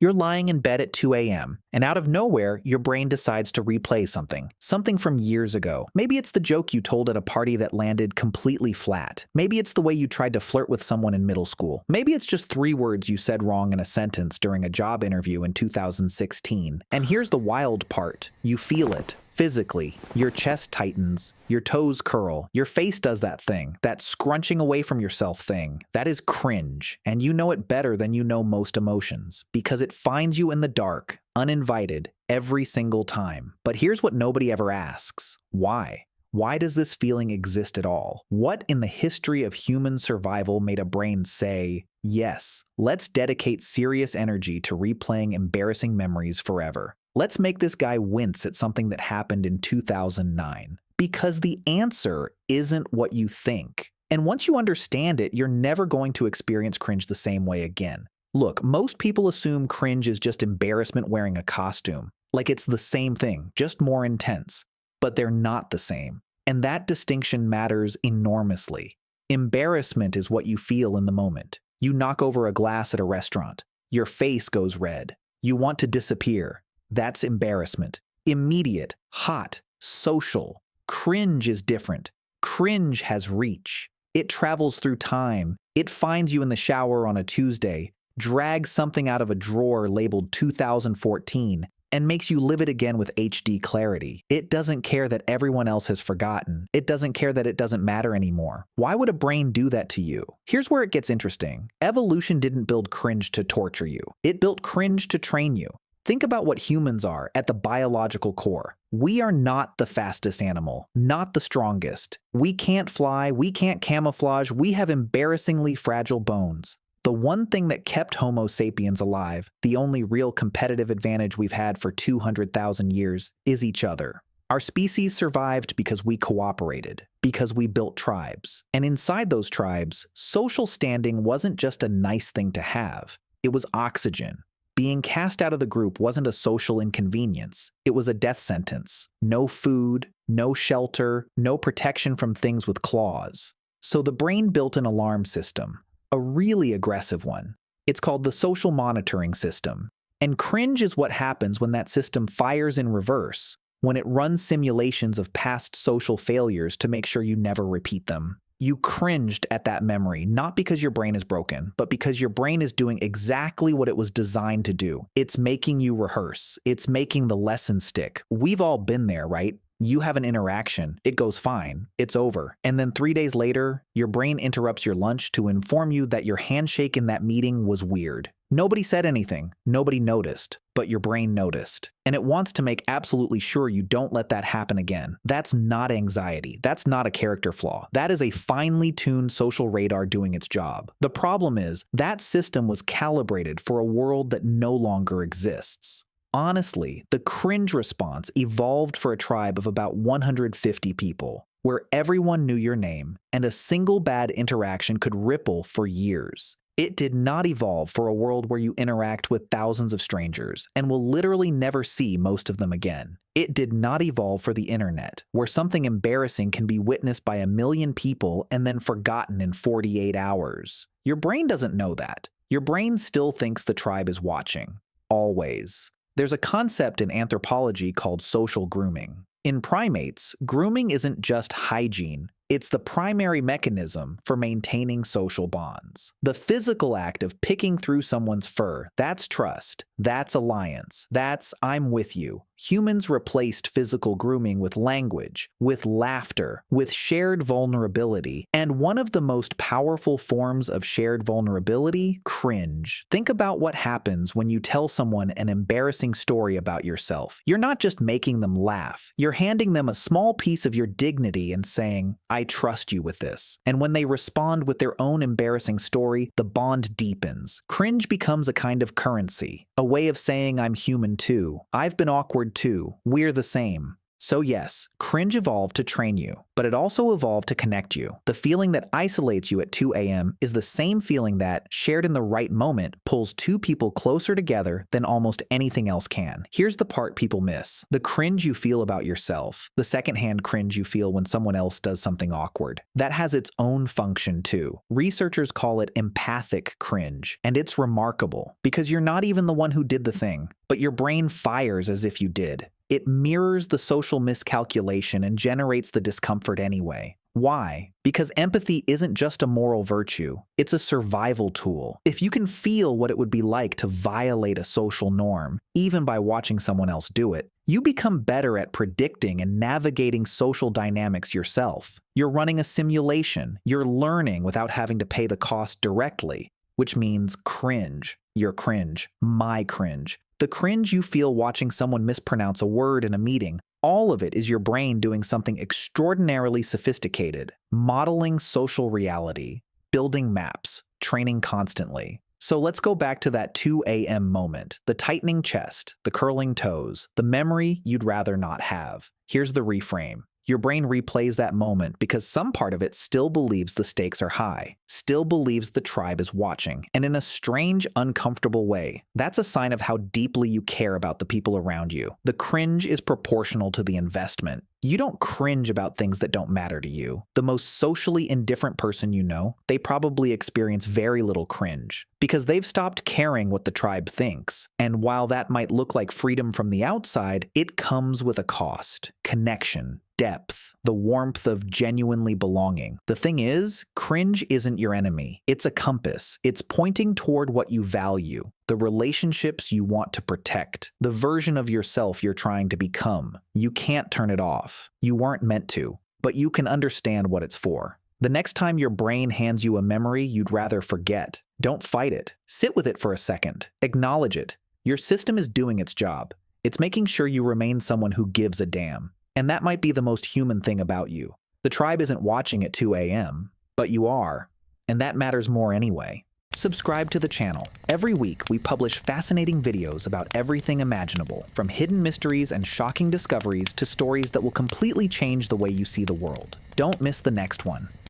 You're lying in bed at 2 a.m., and out of nowhere, your brain decides to replay something from years ago. Maybe it's the joke you told at a party that landed completely flat. Maybe it's the way you tried to flirt with someone in middle school. Maybe it's just 3 words you said wrong in a sentence during a job interview in 2016. And here's the wild part. You feel it. Physically, your chest tightens, your toes curl, your face does that thing, that scrunching away from yourself thing. That is cringe, and you know it better than you know most emotions, because it finds you in the dark, uninvited, every single time. But here's what nobody ever asks. Why? Why does this feeling exist at all? What in the history of human survival made a brain say, yes, let's dedicate serious energy to replaying embarrassing memories forever? Let's make this guy wince at something that happened in 2009. Because the answer isn't what you think. And once you understand it, you're never going to experience cringe the same way again. Look, most people assume cringe is just embarrassment wearing a costume. Like it's the same thing, just more intense. But they're not the same. And that distinction matters enormously. Embarrassment is what you feel in the moment. You knock over a glass at a restaurant. Your face goes red. You want to disappear. That's embarrassment. Immediate, hot, social. Cringe is different. Cringe has reach. It travels through time. It finds you in the shower on a Tuesday, drags something out of a drawer labeled 2014, and makes you live it again with HD clarity. It doesn't care that everyone else has forgotten. It doesn't care that it doesn't matter anymore. Why would a brain do that to you? Here's where it gets interesting. Evolution didn't build cringe to torture you. It built cringe to train you. Think about what humans are at the biological core. We are not the fastest animal, not the strongest. We can't fly, we can't camouflage, we have embarrassingly fragile bones. The one thing that kept Homo sapiens alive, the only real competitive advantage we've had for 200,000 years, is each other. Our species survived because we cooperated, because we built tribes. And inside those tribes, social standing wasn't just a nice thing to have, it was oxygen. Being cast out of the group wasn't a social inconvenience, it was a death sentence. No food, no shelter, no protection from things with claws. So the brain built an alarm system, a really aggressive one. It's called the social monitoring system. And cringe is what happens when that system fires in reverse, when it runs simulations of past social failures to make sure you never repeat them. You cringed at that memory, not because your brain is broken, but because your brain is doing exactly what it was designed to do. It's making you rehearse. It's making the lesson stick. We've all been there, right? You have an interaction, it goes fine, it's over. And then 3 days later, your brain interrupts your lunch to inform you that your handshake in that meeting was weird. Nobody said anything, nobody noticed, but your brain noticed. And it wants to make absolutely sure you don't let that happen again. That's not anxiety, that's not a character flaw. That is a finely tuned social radar doing its job. The problem is, that system was calibrated for a world that no longer exists. Honestly, the cringe response evolved for a tribe of about 150 people, where everyone knew your name, and a single bad interaction could ripple for years. It did not evolve for a world where you interact with thousands of strangers, and will literally never see most of them again. It did not evolve for the internet, where something embarrassing can be witnessed by 1 million people and then forgotten in 48 hours. Your brain doesn't know that. Your brain still thinks the tribe is watching. Always. There's a concept in anthropology called social grooming. In primates, grooming isn't just hygiene, it's the primary mechanism for maintaining social bonds. The physical act of picking through someone's fur, that's trust, that's alliance, that's I'm with you. Humans replaced physical grooming with language, with laughter, with shared vulnerability, and one of the most powerful forms of shared vulnerability, cringe. Think about what happens when you tell someone an embarrassing story about yourself. You're not just making them laugh, you're handing them a small piece of your dignity and saying, I trust you with this. And when they respond with their own embarrassing story, the bond deepens. Cringe becomes a kind of currency, a way of saying I'm human too. I've been awkward too. We're the same. So yes, cringe evolved to train you, but it also evolved to connect you. The feeling that isolates you at 2 a.m. is the same feeling that, shared in the right moment, pulls two people closer together than almost anything else can. Here's the part people miss: the cringe you feel about yourself, the secondhand cringe you feel when someone else does something awkward. That has its own function too. Researchers call it empathic cringe, and it's remarkable because you're not even the one who did the thing, but your brain fires as if you did. It mirrors the social miscalculation and generates the discomfort anyway. Why? Because empathy isn't just a moral virtue, it's a survival tool. If you can feel what it would be like to violate a social norm, even by watching someone else do it, you become better at predicting and navigating social dynamics yourself. You're running a simulation, you're learning without having to pay the cost directly, which means cringe. Your cringe, my cringe. The cringe you feel watching someone mispronounce a word in a meeting, all of it is your brain doing something extraordinarily sophisticated, modeling social reality, building maps, training constantly. So let's go back to that 2 a.m. moment, the tightening chest, the curling toes, the memory you'd rather not have. Here's the reframe. Your brain replays that moment because some part of it still believes the stakes are high, still believes the tribe is watching, and in a strange, uncomfortable way, that's a sign of how deeply you care about the people around you. The cringe is proportional to the investment. You don't cringe about things that don't matter to you. The most socially indifferent person you know, they probably experience very little cringe because they've stopped caring what the tribe thinks. And while that might look like freedom from the outside, it comes with a cost: connection, depth, the warmth of genuinely belonging. The thing is, cringe isn't your enemy. It's a compass. It's pointing toward what you value, the relationships you want to protect, the version of yourself you're trying to become. You can't turn it off. You weren't meant to, but you can understand what it's for. The next time your brain hands you a memory you'd rather forget, don't fight it. Sit with it for a second. Acknowledge it. Your system is doing its job. It's making sure you remain someone who gives a damn. And that might be the most human thing about you. The tribe isn't watching at 2 a.m., but you are. And that matters more anyway. Subscribe to the channel. Every week, we publish fascinating videos about everything imaginable, from hidden mysteries and shocking discoveries to stories that will completely change the way you see the world. Don't miss the next one.